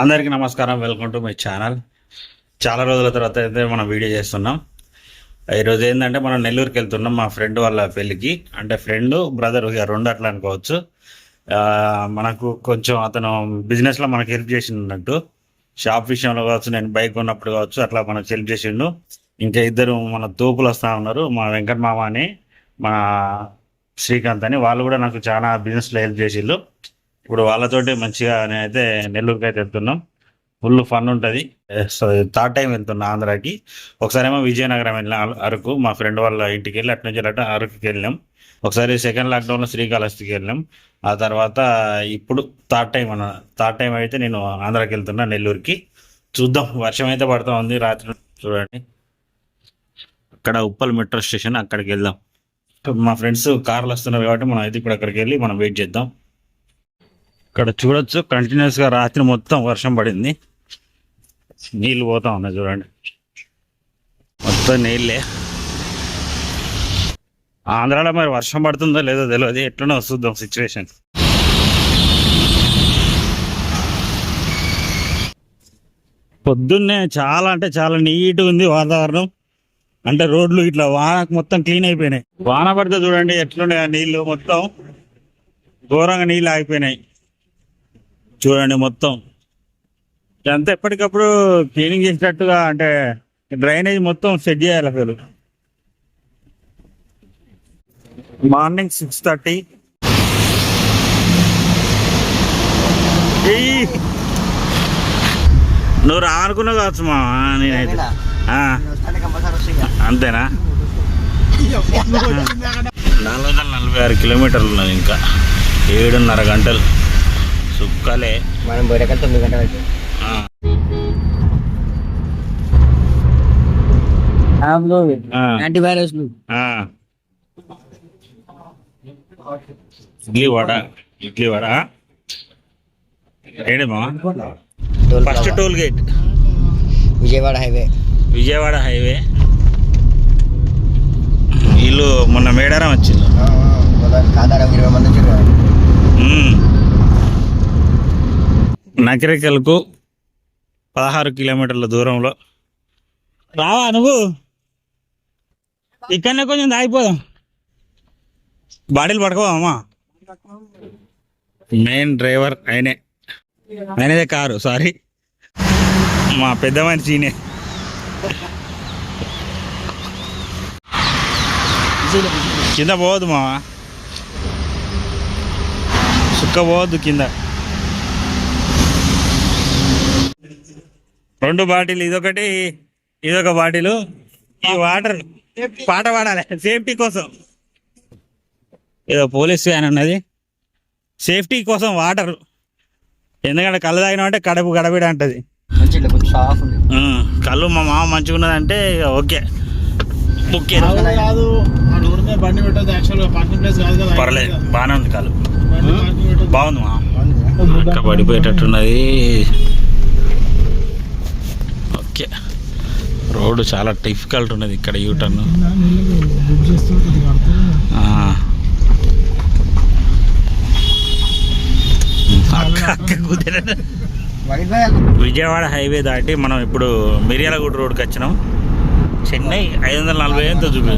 అందరికీ నమస్కారం. Welcome to my channel. చాలా రోజుల తర్వాత అయితే మనం వీడియో చేస్తున్నాం. ఈరోజు ఏంటంటే మనం నెల్లూరుకి వెళ్తున్నాం మా ఫ్రెండ్ వాళ్ళ పెళ్ళికి. అంటే ఫ్రెండ్ బ్రదర్ రెండు అట్లా అనుకోవచ్చు. మనకు కొంచెం అతను బిజినెస్లో మనకు హెల్ప్ చేసిండు, షాప్ విషయంలో కావచ్చు, నేను బైక్ ఉన్నప్పుడు కావచ్చు, అట్లా మనకు హెల్ప్ చేసిండు. ఇంకా ఇద్దరు మన తోపులు వస్తూ ఉన్నారు, మా వెంకట మామ అని మా శ్రీకాంత్ అని. వాళ్ళు కూడా నాకు చాలా బిజినెస్లో హెల్ప్ చేసిండు. ఇప్పుడు వాళ్ళతోటి మంచిగా నేనైతే నెల్లూరుకి అయితే వెళ్తున్నాం. ఫుల్ ఫన్ ఉంటుంది. థర్డ్ టైం వెళ్తున్నా ఆంధ్రాకి. ఒకసారేమో విజయనగరం వెళ్ళినాం, అరకు మా ఫ్రెండ్ వాళ్ళ ఇంటికి వెళ్ళి అటు నుంచి అటు అరకుకి వెళ్ళినాం. ఒకసారి సెకండ్ లాక్డౌన్లో శ్రీకాళహస్తికి వెళ్ళినాం. ఆ తర్వాత ఇప్పుడు థర్డ్ టైం అయితే నేను ఆంధ్రాకి వెళ్తున్నా, నెల్లూరుకి. చూద్దాం, వర్షం అయితే పడుతూ ఉంది రాత్రి. చూడండి అక్కడ ఉప్పల్ మెట్రో స్టేషన్, అక్కడికి వెళ్దాం. మా ఫ్రెండ్స్ కార్లు వస్తున్నారు కాబట్టి మనం అయితే ఇప్పుడు అక్కడికి వెళ్ళి మనం వెయిట్ చేద్దాం. ఇక్కడ చూడొచ్చు, కంటిన్యూస్గా రాత్రి మొత్తం వర్షం పడింది, నీళ్ళు పోతా ఉన్నాయి. చూడండి మొత్తం నీళ్ళే. ఆంధ్రాలో మరి వర్షం పడుతుందో లేదో తెలియదు, ఎట్లనో చూద్దాం సిచ్యువేషన్. పొద్దున్నే చాలా అంటే చాలా నీట్గా ఉంది వాతావరణం. అంటే రోడ్లు ఇట్లా వానకు మొత్తం క్లీన్ అయిపోయినాయి. వాన పడితే చూడండి ఎట్లుండే ఆ నీళ్ళు, మొత్తం ఘోరంగా నీళ్ళు ఆగిపోయినాయి. చూడండి మొత్తం ఇదంతా ఎప్పటికప్పుడు క్లీనింగ్ చేసేటట్టుగా, అంటే డ్రైనేజ్ మొత్తం సెట్ చేయాలి. అసలు మార్నింగ్ 6:30. నువ్వు రానుకున్నావు కావచ్చు మా, నేనైతే అంతేనా. 446 కిలోమీటర్లు ఉన్నది, ఇంకా 7.5 గంటలు సుక్కలే. మనం బయటకి 9 గంటలు యాంటీవైరస్ ఇడ్లీ వడ ఏడేమా. First toll gate Vijayawada highway. వీళ్ళు మొన్న మేడారం వచ్చింది. నకిరేకల్కు 16 కిలోమీటర్ల దూరంలో. రావా నువ్వు? ఇక్కడనే కొంచెం దాగిపోదాం, బాడీలు పడుకోవమ్మా. మెయిన్ డ్రైవర్ ఆయనదే కారు, సారీ మా పెద్ద మనిషినే. కింద పోవద్దు మా, సుక్క పోవద్దు కింద. 2 బాటిల్, ఇదొక బాటిలు. ఈ వాటర్ పాట పాడాలి సేఫ్టీ కోసం. ఏదో పోలీస్ వ్యాన్ ఉన్నది, సేఫ్టీ కోసం వాటర్. ఎందుకంటే కళ్ళు తాగినా అంటే గడబిడ అంటది. కళ్ళు మా మామ మంచిగా ఉన్నదంటే ఓకే. పర్లేదు, బాగానే ఉంది కళ్ళు, బాగుంది మా. అక్క పడిపోయేటట్టున్నది. ఓకే, రోడ్డు చాలా డిఫికల్ట్ ఉన్నది ఇక్కడ, యూటర్న్. విజయవాడ హైవే దాటి మనం ఇప్పుడు మిర్యాలగూడ రోడ్కి వచ్చినాం. చెన్నై 540 ఎంతో చూపి.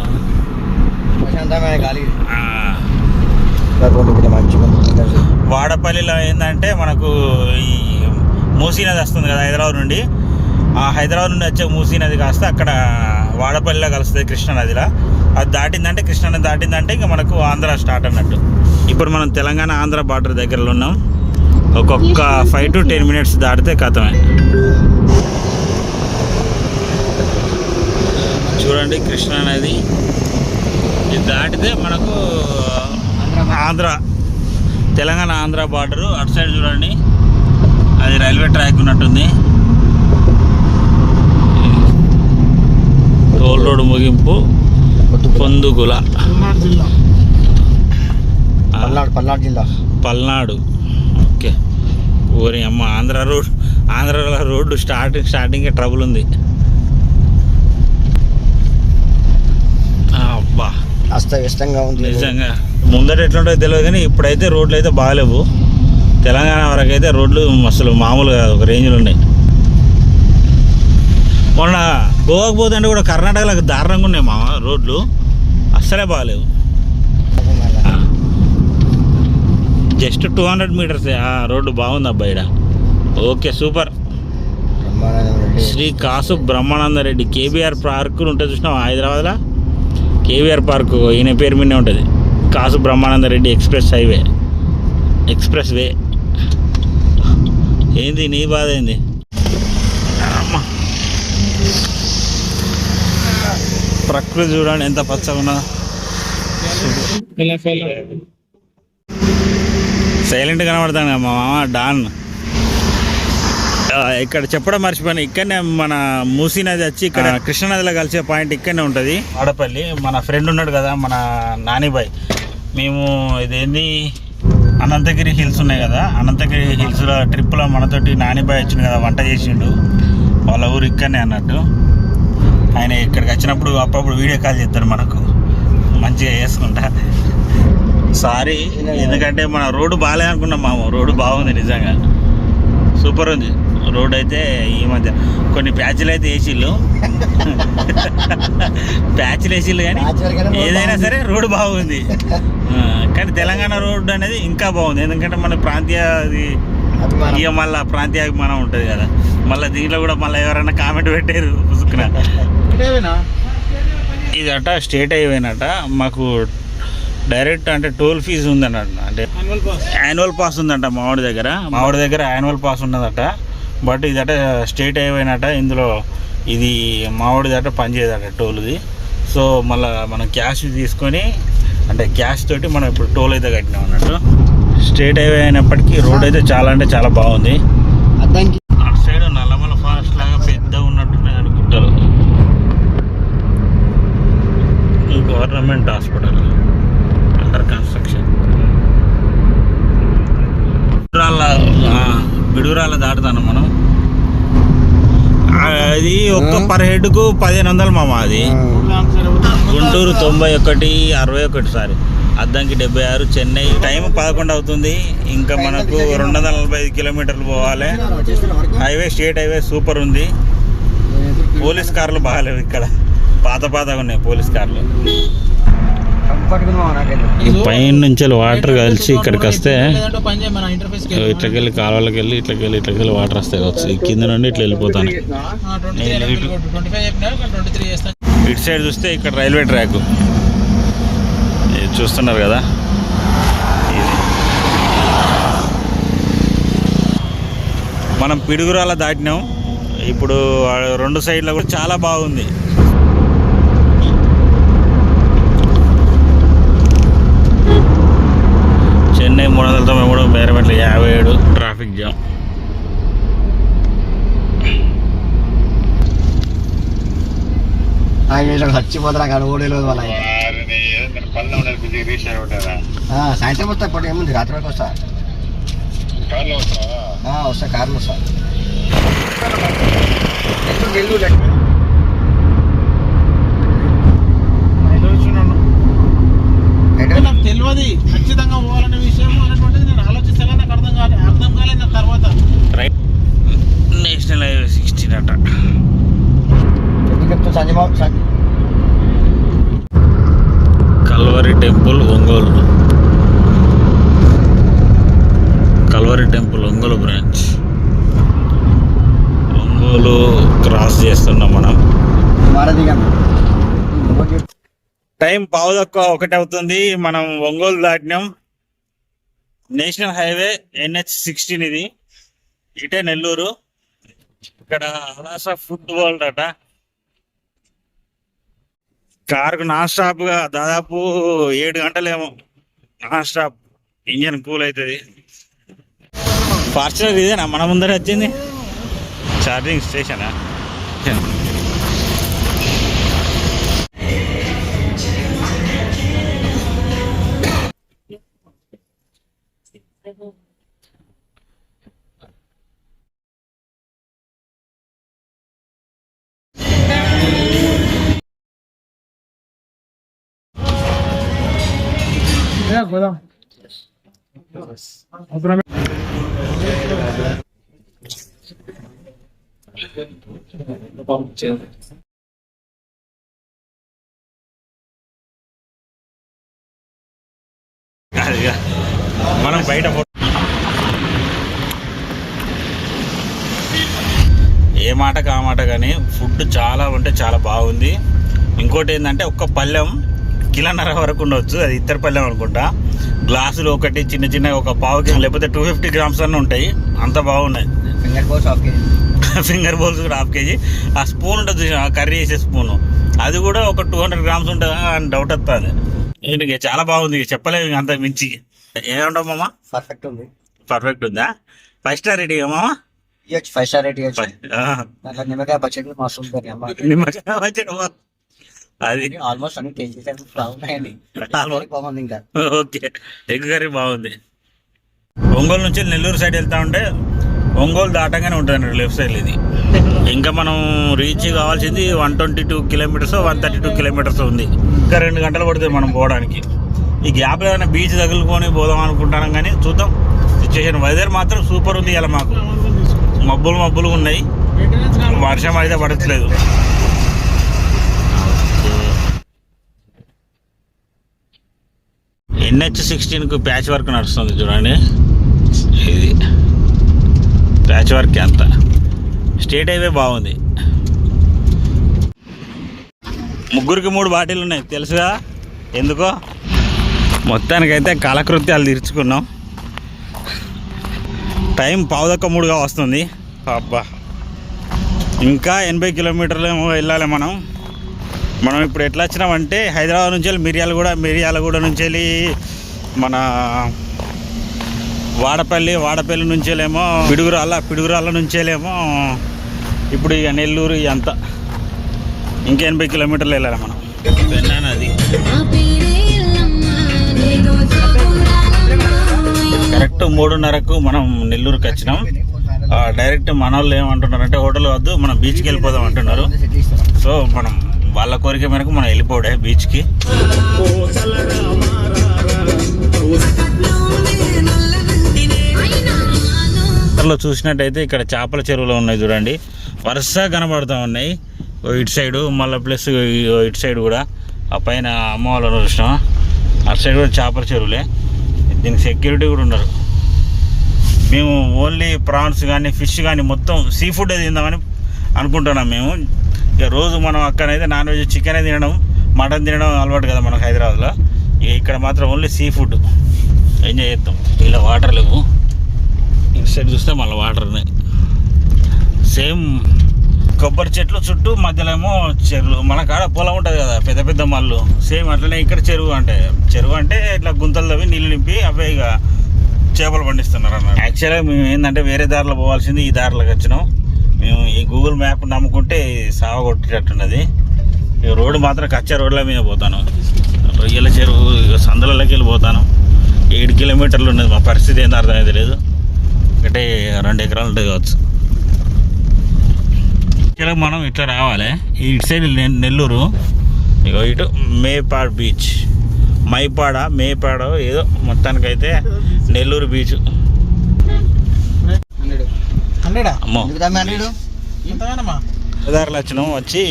వాడపల్లిలో ఏంటంటే మనకు ఈ మూసీ నది వస్తుంది కదా హైదరాబాద్ నుండి. ఆ హైదరాబాద్ నుండి వచ్చే మూసీ నది కాస్త అక్కడ వాడపల్లిలో కలుస్తుంది కృష్ణానదిలో. అది దాటిందంటే, కృష్ణానది దాటిందంటే ఇంకా మనకు ఆంధ్ర స్టార్ట్ అన్నట్టు. ఇప్పుడు మనం తెలంగాణ ఆంధ్ర బార్డర్ దగ్గరలో ఉన్నాం. ఒక్కొక్క 5 to 10 మినిట్స్ దాటితే కథమే. చూడండి కృష్ణానది, ఇది దాటితే మనకు తెలంగాణ ఆంధ్ర బార్డరు. అటు సైడ్ చూడండి, అది రైల్వే ట్రాక్ ఉన్నట్టుంది. టోల్ రోడ్ ముగింపు పొందుగుల, పల్నాడు. ఓకే, ఊరి అమ్మ ఆంధ్ర రోడ్డు స్టార్టింగ్ ట్రబుల్ ఉంది. అబ్బా అస్తవ్యస్తంగా ఉంది నిజంగా. ముందట ఎట్లుంటుందో తెలియదు కానీ ఇప్పుడైతే రోడ్లు అయితే బాగాలేవు. తెలంగాణ వరకు అయితే రోడ్లు అసలు మామూలుగా ఒక రేంజ్లో ఉన్నాయి. మొన్న గోవాకు పోతుంటే కూడా కర్ణాటకలకు దారుణంగా ఉన్నాయి మామ రోడ్లు, అస్సలే బాగాలేవు. జస్ట్ 200 మీటర్స్ రోడ్డు బాగుంది అబ్బాయి. Okay super. Shri Kasu Brahmananda Reddy KBR park ఉంటుంది చూసినావు హైదరాబాద్లో. కేబీఆర్ పార్క్ ఈయన పేరు మీదనే ఉంటుంది, కాసు బ్రహ్మానంద రెడ్డి ఎక్స్ప్రెస్ వే. ఏంది నీ బాధ ఏంది? ప్రకృతి చూడండి ఎంత పచ్చగా ఉన్నదో. సైలెంట్ కనబడతాను మా మామ డాన్. ఇక్కడ చెప్పడం మర్చిపోయాను, ఇక్కడనే మన మూసీ నది వచ్చి ఇక్కడ కృష్ణానదిలో కలిసే పాయింట్ ఇక్కడనే ఉంటుంది. ఆడపల్లి మన ఫ్రెండ్ ఉన్నాడు కదా మన నానిబాయ్, మేము ఇదేంది అనంతగిరి హిల్స్ ఉన్నాయి కదా, అనంతగిరి హిల్స్లో ట్రిప్లో మనతోటి నానిబాయ్ వచ్చిండు కదా, వంట చేసిండు. వాళ్ళ ఊరు ఇక్కడనే అన్నట్టు. ఆయన ఇక్కడికి వచ్చినప్పుడు అప్పుడప్పుడు వీడియో కాల్ చేస్తాడు మనకు, మంచిగా చేసుకుంటా. సారీ ఎందుకంటే మన రోడ్డు బాగాలే అనుకున్నాం మామ, రోడ్డు బాగుంది నిజంగా, సూపర్ ఉంది రోడ్ అయితే. ఈ మధ్య కొన్ని ప్యాచ్లు అయితే వేసిళ్ళు కానీ ఏదైనా సరే రోడ్డు బాగుంది. కానీ తెలంగాణ రోడ్డు అనేది ఇంకా బాగుంది, ఎందుకంటే మన ప్రాంతీయ ఇక మళ్ళీ ప్రాంతీయ అభిమానం ఉంటుంది కదా. మళ్ళీ దీంట్లో కూడా మళ్ళీ ఎవరైనా కామెంట్ పెట్టారు పుసుకున. ఇదట స్టేట్ హైవేనట, మాకు డైరెక్ట్ అంటే టోల్ ఫీజు ఉందన్నట్టు, అంటే యాన్యువల్ పాస్ ఉందంట మావాడి దగ్గర యాన్యువల్ పాస్ ఉన్నదట. బట్ ఇదట స్టేట్ హైవేనట, ఇందులో ఇది మావాడిదట పనిచేయదట టోల్ది. సో మళ్ళీ మనం క్యాష్ తీసుకొని అంటే క్యాష్ తోటి మనం ఇప్పుడు టోల్ అయితే కట్టినాం అన్నట్టు. స్టేట్ హైవే అయినప్పటికీ రోడ్ అయితే చాలా అంటే చాలా బాగుంది. అటు సైడ్ నల్లమల ఫారెస్ట్ లాగా పెద్ద ఉన్నట్టున్నాయి అనుకుంటారు. Government hospital under construction. Piduguralla దాటుతాను మనం. అది ఒక్క పర్ హెడ్కు 1500 మామ. అది గుంటూరు 91, 61 సారీ, అద్దంకి 76, చెన్నై. టైం 11 అవుతుంది, ఇంకా మనకు 245 కిలోమీటర్లు పోవాలి. హైవే స్టేట్ హైవే సూపర్ ఉంది. పోలీస్ కార్లు బాగాలేవు ఇక్కడ, పాతగా ఉన్నాయి పోలీస్ కార్లు. పైన నుంచి వాటర్ కలిసి ఇక్కడికి వస్తే ఇట్లకెళ్ళి కాలువలకి వెళ్ళి ఇట్లకెళ్ళి వాటర్ వస్తాయి కావచ్చు. ఈ కింద నుండి ఇట్లా వెళ్ళిపోతాను. ఇటు సైడ్ చూస్తే ఇక్కడ రైల్వే ట్రాక్ చూస్తున్నారు కదా. మనం పిడుగురాల దాటినాం. ఇప్పుడు 2 సైడ్లో కూడా చాలా బాగుంది. Chennai 393, Medarametla 57, traffic jam. చచ్చిపోతారా కాదు ఓడేలేదు వాళ్ళ సాయంత్రం వస్తా. ఇప్పుడు ఏముంది రాత్రి వరకు వస్తా కార్లో వస్తా. తెలియదు ఖచ్చితంగా పోవాలనే విషయం అనేటువంటిది నేను ఆలోచిస్తాను, నాకు అర్థం కాలేదు తర్వాత. రైట్ నేషనల్ హైవే 16 అట. Calvary temple Ongole branch. Ongole cross చేస్తున్నాం మనం. టైం 1:15 అవుతుంది, మనం ఒంగోలు దాటినాం. నేషనల్ హైవే NH16 ఇది. ఇటే నెల్లూరు. ఇక్కడ అలాస ఫుడ్ వరల్డ్ అట. కారుకు నాన్ స్టాప్ గా దాదాపు 7 గంటలేమో నాన్ స్టాప్. ఇంజన్ కూల్ అవుతుంది. ఫార్చునర్ ఇదేనా మన ముందర వచ్చింది? ఛార్జింగ్ స్టేషనా? అదిగా మనం బయట ఏ మాటకు ఆ మాట కానీ ఫుడ్ చాలా అంటే చాలా బాగుంది. ఇంకోటి ఏంటంటే ఒక్క పళ్ళెం కిలోన్నర వరకు ఉండవచ్చు, అది ఇద్దరు పళ్ళెం అనుకుంటా. గ్లాసులు ఒకటి చిన్న చిన్న ఒక పావు కిలో లేకపోతే 250 గ్రామ్స్ అన్నీ ఉంటాయి, అంత బాగున్నాయి. Finger bowls half KG, finger bowls కూడా హాఫ్ కేజీ. ఆ స్పూన్ ఉంటుంది, ఆ కర్రీ వేసే స్పూను, అది కూడా ఒక 200 గ్రామ్స్ ఉంటుందా అని డౌట్ వస్తుంది. ఏంటి చాలా బాగుంది, చెప్పలేము అంత మించి. ఏమంటావు మామ? పర్ఫెక్ట్ ఉంది. పర్ఫెక్ట్ ఉందా? 5 స్టార్ రేటింగ్ మామ? ఇవ్వచ్చు, 5 స్టార్ రేట్ ఇవ్వచ్చు. దాంట్లో నిమ్మకాయ పచ్చడి మస్తు ఉంటుంది అమ్మ. నిమ్మకాయ పచ్చడి అది ఆల్మోస్ట్ అన్ని టేస్ట్ ఉన్నాయండి. బాగుంది. ఇంకా ఓకే, ఎగ్ కర్రీ బాగుంది. ఒంగోలు నుంచి నెల్లూరు సైడ్ వెళ్తా ఉంటే ఒంగోలు దాటంగానే ఉంటుంది లెఫ్ట్ సైడ్ ఇది. ఇంకా మనం రీచ్ కావాల్సింది 122 కిలోమీటర్స్ 132 కిలోమీటర్స్ ఉంది. ఇంకా 2 గంటలు పడుతుంది మనం పోవడానికి. ఈ గ్యాప్లో ఏదైనా బీచ్ తగులుకొని పోదాం అనుకుంటాం, కానీ చూద్దాం. సిచ్యువేషన్ వెదర్ మాత్రం సూపర్ ఉంది. ఇలా మాకు మబ్బులు ఉన్నాయి, వర్షం అయితే పడట్లేదు. NH16కు ప్యాచ్ వర్క్ నడుస్తుంది చూడండి. ఇది ప్యాచ్ వర్క్ అంతా. స్టేట్ హైవే బాగుంది. 3కి 3 బాటిల్ ఉన్నాయి తెలుసుగా ఎందుకో. మొత్తానికైతే కాలకృత్యాలు తీర్చుకున్నాం. టైం 2:15 వస్తుంది. అబ్బా, ఇంకా 80 కిలోమీటర్లు ఏమో వెళ్ళాలి మనం. ఇప్పుడు ఎట్లా వచ్చినామంటే హైదరాబాద్ నుంచి వెళ్ళి మిర్యాలగూడ నుంచి వెళ్ళి మన వాడపల్లి నుంచి వెళ్ళేమో పిడుగురాళ్ళ నుంచి వెళ్ళేమో ఇప్పుడు ఇక నెల్లూరు అంతా ఇంకా 80 కిలోమీటర్లు వెళ్ళాలి మనం. అది కరెక్ట్ 3:30కు మనం నెల్లూరుకి వచ్చినాం. డైరెక్ట్ మన వాళ్ళు ఏమంటున్నారంటే హోటల్ వద్దు, మనం బీచ్కి వెళ్ళిపోదాం అంటున్నారు. సో మనం వాళ్ళ కోరిక మేరకు మనం వెళ్ళిపోడే బీచ్కి. చూసినట్టయితే ఇక్కడ చేపల చెరువులు ఉన్నాయి చూడండి, వరుసగా కనబడుతూ ఉన్నాయి. ఇటు సైడు మళ్ళీ ప్లస్ ఇటు సైడ్ కూడా ఆ పైన అమ్మ వాళ్ళని చూసినాం, అటు సైడ్ కూడా చేపల చెరువులే. దీనికి సెక్యూరిటీ కూడా ఉన్నారు. మేము ఓన్లీ ప్రాన్స్ కానీ ఫిష్ కానీ మొత్తం సీ ఫుడ్ తిందామని అనుకుంటున్నాం మేము. ఇక రోజు మనం అక్కడైతే నాన్ వెజ్ చికెన్ తినడం మటన్ తినడం అలవాటు కదా మనకు హైదరాబాద్లో. ఇక ఇక్కడ మాత్రం ఓన్లీ సీ ఫుడ్ ఎంజాయ్ చేస్తాం. ఇలా వాటర్ లేవు, ఇటు సైడ్ చూస్తే మళ్ళీ వాటర్ ఉన్నాయి. సేమ్ కొబ్బరి చెట్లు చుట్టూ మధ్యలో ఏమో చెరువు. మన కాడ పొలం ఉంటుంది కదా పెద్ద పెద్ద మళ్ళు, సేమ్ అట్లనే ఇక్కడ చెరువు అంటే ఇట్లా గుంతలు తవ్వి నీళ్ళు నింపి అవే ఇక చేపలు పండిస్తున్నారు అన్నమాట. యాక్చువల్గా మేము ఏంటంటే వేరే దారిలో పోవాల్సింది ఈ దారిలోకి వచ్చినాం. మేము ఈ గూగుల్ మ్యాప్ నమ్ముకుంటే సావ కొట్టేటట్టున్నది. ఇక రోడ్డు మాత్రం కచ్చా రోడ్ల మీద పోతాను. రొయ్యల చెరువు ఇక సందులలోకి వెళ్ళిపోతాను. 7 కిలోమీటర్లు ఉన్నది. మా పరిస్థితి ఏందో అర్థమైతే లేదు. ఒకటే 2 ఎకరాలు ఉంటుంది కావచ్చు. ఇలా మనం ఇట్లా రావాలి. ఇటు సైడ్ నెల్లూరు, ఇక ఇటు మేపాడ్ బీచ్, మేపాడో ఏదో మొత్తానికైతే నెల్లూరు బీచ్. అడ్డదారులు వచ్చినాం, వచ్చి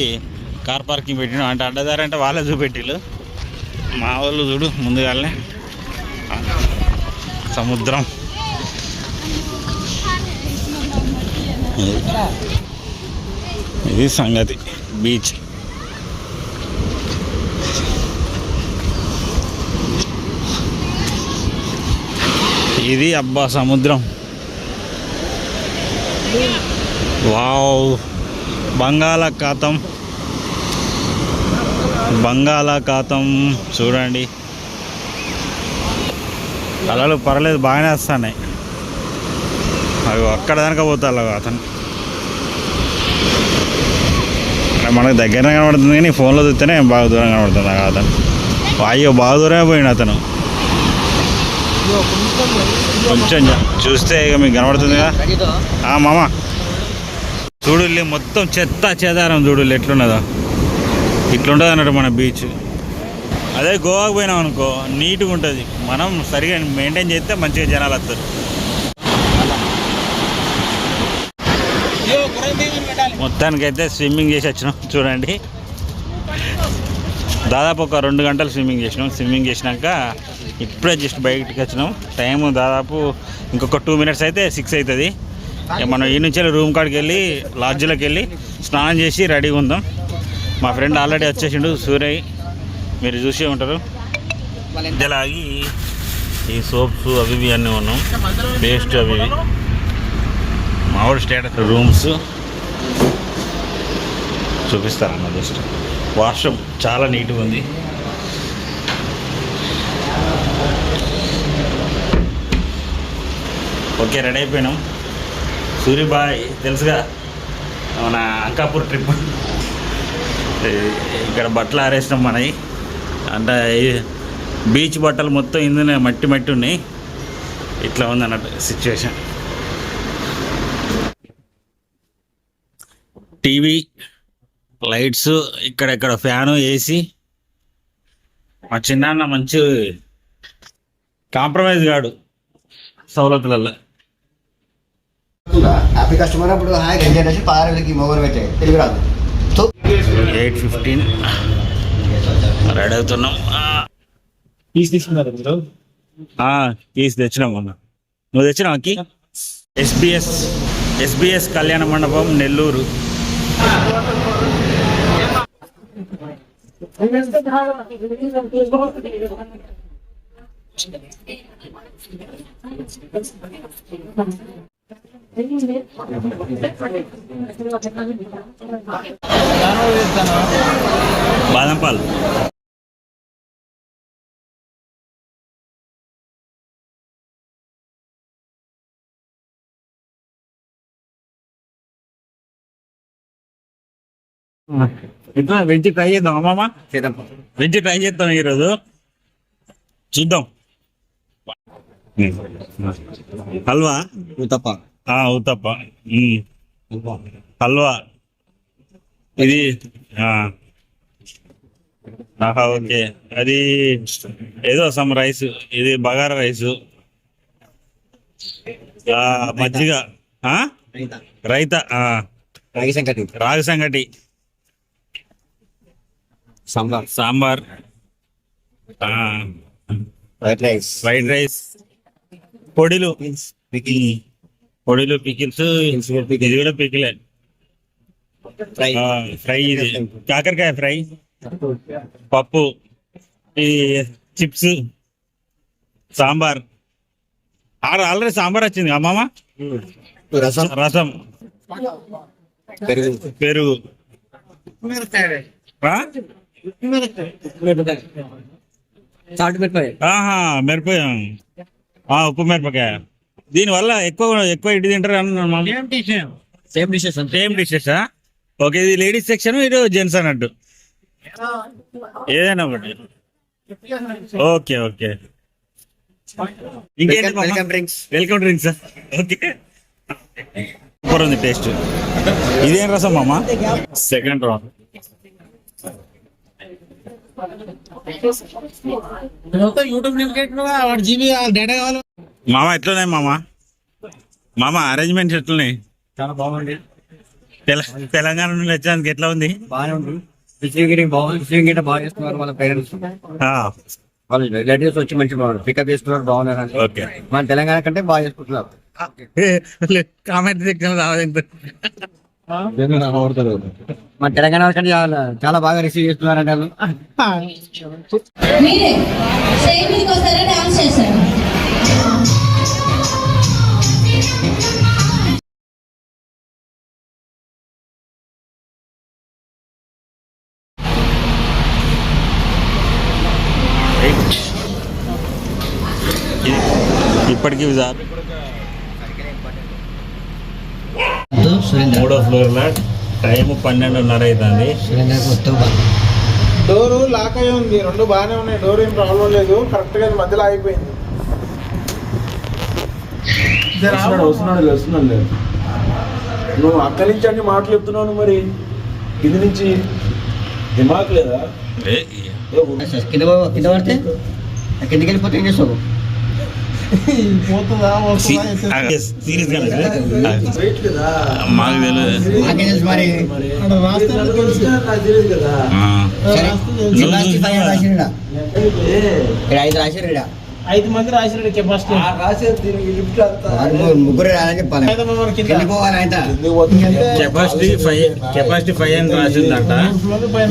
కార్ పార్కింగ్ పెట్టినాం. అంటే అడ్డదారి అంటే వాళ్ళే చూపెట్టిళ్ళు, మా వాళ్ళు చూడు ముందుగానే సముద్రం. ఇది సంగతి బీచ్. ఇది అబ్బా సముద్రం. వావ్, బంగాళాఖాతం చూడండి. అలలు పర్లేదు బాగానే వస్తున్నాయి. అవి అక్కడ దానిక పోతారు అతను. మనకు దగ్గరనే కనబడుతుంది కానీ ఫోన్లో చూస్తేనే బాగా దూరం కనబడుతుంది అతను. అయ్యో బాగా దూరమే పోయిండు అతను. కొంచెం చూస్తే ఇక మీకు కనబడుతుందిగా. మామ చూడు, మొత్తం చెత్త చెదారం చూడు ఎట్లున్నదో. ఇట్లుంటుంది అన్నట్టు మన బీచ్. అదే గోవాకు పోయినాం అనుకో నీట్గా ఉంటుంది. మనం సరిగా మెయింటైన్ చేస్తే మంచిగా జనాలు వస్తారు. మొత్తానికైతే స్విమ్మింగ్ చేసి వచ్చినాం చూడండి. దాదాపు ఒక 2 గంటలు స్విమ్మింగ్ చేసినాం. స్విమ్మింగ్ చేసినాక ఇప్పుడే జస్ట్ బయటకు వచ్చినాం. టైము దాదాపు ఇంకొక 2 మినిట్స్ అయితే 6 అవుతుంది. మనం ఈ నుంచి రూమ్ కాడికి వెళ్ళి లాడ్జ్లోకి వెళ్ళి స్నానం చేసి రెడీగా ఉందాం. మా ఫ్రెండ్ ఆల్రెడీ వచ్చేసిండు సూరయ్, మీరు చూసే ఉంటారు. ఇలాగి ఈ సోప్స్ అవి ఇవి అన్నీ ఉన్నాం, పేస్ట్ అవి ఇవి. మామూలు స్టేటస్ రూమ్స్ చూపిస్తారన్న జస్ట్. వాష్రూమ్ చాలా నీట్గా ఉంది. ఓకే, రెడీ అయిపోయినాం. సూర్యబాయ్ తెలుసుగా, మన అంకాపూర్ ట్రిప్. ఇక్కడ బట్టలు ఆరేసినాం మనవి. అంటే బీచ్ బట్టలు మొత్తం ఇందులో మట్టి మట్టి ఉన్నాయి. ఇట్లా ఉంది అన్నట్టు సిచ్యువేషన్. టీవీ, లైట్స్, ఇక్కడ ఫ్యాను, ఏసీ. మా చిన్నాన్న మంచి కాంప్రమైజ్ కాడు సౌలతులలో. హ్యాపీ కస్టమర్ అప్పుడు జనరేషన్ 16 మొగలు పెట్టాయి, తెలుగు రాదు. 8:15 రెడీ అవుతున్నాం. పీస్ తీసుకున్నారు మీరు? కీస్ తెచ్చినాం అన్న. నువ్వు తెచ్చినావు అక్కి? ఎస్బిఎస్ కళ్యాణ మండపం, నెల్లూరు. బాదం పాలు. ఇట్లా వెజ్ ట్రై చేద్దాం అమ్మమ్మ. వెజ్ ట్రై చేద్దాం ఈరోజు, చూద్దాం. హల్వా, ఉతప్ప. హల్వా ఇది. ఓకే, అది ఏదో సమ్ రైస్. ఇది బగారా రైసు, మజ్జిగ, రైతా, రాగి సంగటి, సాంబార్, వైట్ రైస్, పొడిలు, పికిల్స్. ఇది కూడా పికిలే. ఫ్రై, ఇది కాకరకాయ ఫ్రై, పప్పు, ఈ చిప్స్, సాంబార్. ఆల్రెడీ సాంబార్ వచ్చింది అమ్మమ్మ. రసం, పెరుగు, మిరపకాయ, ఉప్పు మిరపకాయ. దీనివల్ల ఎక్కువ ఇటు తింటారు. Same dishes. ఓకే, ఇది లేడీస్ సెక్షన్, ఇది జెంట్స్ అన్నట్టు. ఏదైనా ఒకటి. ఓకే, ఇంకేంటి? Welcome drinks. ఓకే, సూపర్ ఉంది టేస్ట్. ఇదేం రసం మామ? Second round. మామ ఎట్లున్నాయి మామ అరేంజ్మెంట్స్ ఎట్లున్నాయి? చాలా బాగుంది. తెలంగాణ నుండి వచ్చేందుకు ఎట్లా ఉంది? బాగానే ఉంది. బాగుంది, బాగా చేస్తున్నారు. వాళ్ళ పేరెంట్స్, వాళ్ళ రిలేటివ్స్ వచ్చి మంచి పికప్ చేస్తున్నారు, బాగున్నారు. ఓకే, మన తెలంగాణ కంటే బాగా చేసుకుంటున్నారు. కామెంట్ సెక్షన్ మన తెలంగాణ కంటే చాలా బాగా రిసీవ్ చేస్తున్నారంటే వాళ్ళు. ఇప్పటికీ 3వ ఫ్లోర్లో టైం 12:30 అవుతుంది. డోరు లాక్ అయి ఉంది. 2 బాగానే ఉన్నాయి, డోర్ ఏం ప్రాబ్లం లేదు. కరెక్ట్ గా మధ్యలో ఆగిపోయింది. వస్తున్నాడు. నువ్వు అక్కడి నుంచి అన్ని మాటలు చెప్తున్నావు, మరి కింది నుంచి దిమాక్ లేదా? కింద పడితే కిందకి వెళ్ళిపోతే ఏం చేస్తావు? పోతుందా వస్తుందా సీరియస్ గా మాకు తెలియదు. నాకేం తెలుసు మరి అక్కడ రాస్తే తెలుసు. సరే నువ్వు కెపాసిటీ 5 రాసిరా ఇక్కడ 5 రాసిరా ఇక్కడ 5 మంది రాసినాడు కెపాసిటీ. ముగ్గురు రాలని చెప్పాలి కింద పోవాలి ఆయన కెపాసిటీ 5 అని రాసిందంట.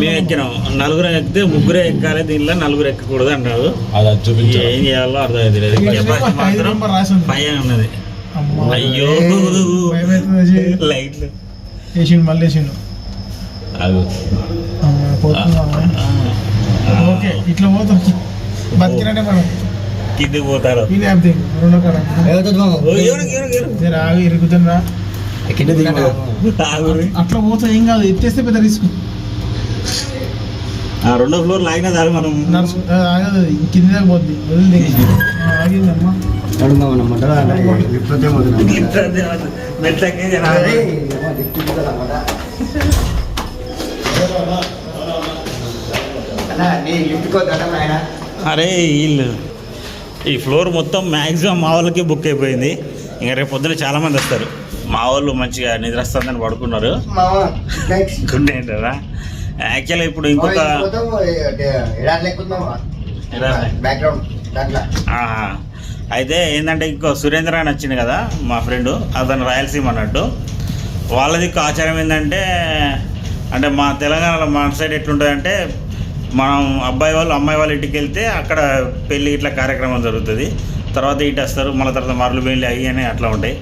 మేము ఎక్కినాం, నలుగురు ఎక్కితే ముగ్గురే ఎక్కాలి, దీనిలో నలుగురు ఎక్కకూడదు అన్నాడు. ఏం చేయాలో అర్థమైంది లేదు. కెపాసిటీ మాత్రం 5 అని ఉన్నది. అయ్యో లైట్లు వేసిండు మళ్ళీ వేసిండు. అదు ఓకే ఇట్లా పోతాం బతికినట్టే మనం కిందికి పోతారు. ఈ ల్యాబ్ దిగు రెండో కాడ ఆగి ఇరుగుతున్నా. అట్లా పోతా ఏం కాదు, ఎత్తేస్తే పెద్ద రిస్క్. రెండో ఫ్లోర్ లాగినా చాలు మనం. ఆగదు కింద దాకా పోద్ది వదిలి ఆగిందమ్మా. మెట్లకి అరే వీళ్ళు ఈ ఫ్లోర్ మొత్తం మ్యాక్సిమం మా వాళ్ళకి బుక్ అయిపోయింది. ఇంకా రేపు పొద్దున చాలా మంది వస్తారు. మా వాళ్ళు మంచిగా నిద్ర వస్తుందని పడుకున్నారు. గుడ్ నైట్ కదా. యాక్చువల్గా ఇప్పుడు ఇంకొక ఆహా. అయితే ఏంటంటే ఇంకో సురేంద్ర అని వచ్చింది కదా మా ఫ్రెండ్, అతను రాయలసీమ అన్నట్టు. వాళ్ళది ఆచారం ఏంటంటే, అంటే మా తెలంగాణలో మా సైడ్ ఎట్లుంటుందంటే, మనం అబ్బాయి వాళ్ళు అమ్మాయి వాళ్ళ ఇంటికి వెళ్తే అక్కడ పెళ్ళి ఇట్లా కార్యక్రమం జరుగుతుంది. తర్వాత ఇటు వస్తారు, మళ్ళీ తర్వాత మరలు పెళ్ళి అయ్యి అని అట్లా ఉంటాయి.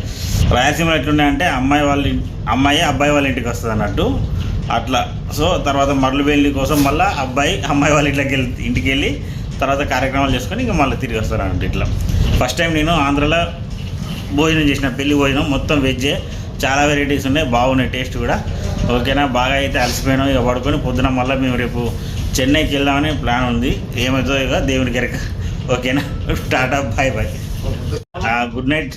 రాయలసీమలో ఎట్లున్నాయంటే అమ్మాయి అబ్బాయి వాళ్ళ ఇంటికి వస్తుంది అన్నట్టు అట్లా. సో తర్వాత మరలు పెళ్ళి కోసం మళ్ళీ అమ్మాయి వాళ్ళ ఇంటికి వెళ్ళి తర్వాత కార్యక్రమాలు చేసుకొని ఇంకా మళ్ళీ తిరిగి వస్తారు అన్నట్టు. ఇట్లా ఫస్ట్ టైం నేను ఆంధ్రాలో భోజనం చేసిన, పెళ్లి భోజనం మొత్తం వెజ్జే. చాలా వెరైటీస్ ఉన్నాయి, బాగున్నాయి టేస్ట్ కూడా. ఓకేనా, బాగా అయితే అలసిపోయినాం. ఇక పడుకొని పొద్దున మళ్ళీ మేము రేపు చెన్నైకి వెళ్దామని ప్లాన్ ఉంది. ఏమవుతుందో ఇక దేవుని గెరక. ఓకేనా, tata bye bye, good night.